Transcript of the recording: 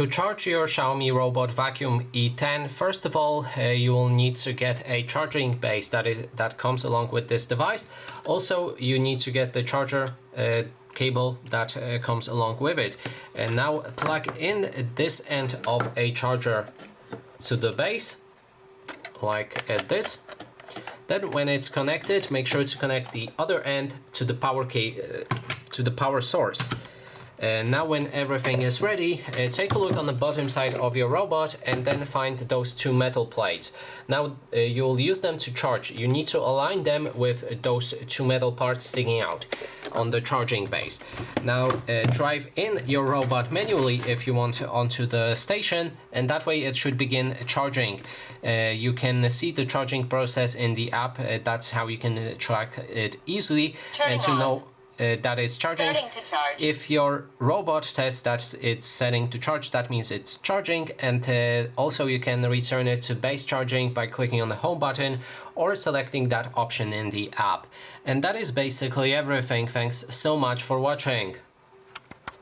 To charge your Xiaomi Robot Vacuum E10, first of all, you will need to get a charging base that comes along with this device. Also, you need to get the charger cable that comes along with it. And now plug in this end of a charger to the base, like this. Then when it's connected, make sure to connect the other end to the power source. Now when everything is ready, take a look on the bottom side of your robot and then find those two metal plates. Now you'll use them to charge. You need to align them with those two metal parts sticking out on the charging base. Now drive in your robot manually if you want onto the station, and that way it should begin charging. You can see the charging process in the app. That's how you can track it easily and to know that it's charging. If your robot says that it's setting to charge, that means it's charging. And also you can return it to base charging by clicking on the home button or selecting that option in the app. And that is basically everything. Thanks so much for watching.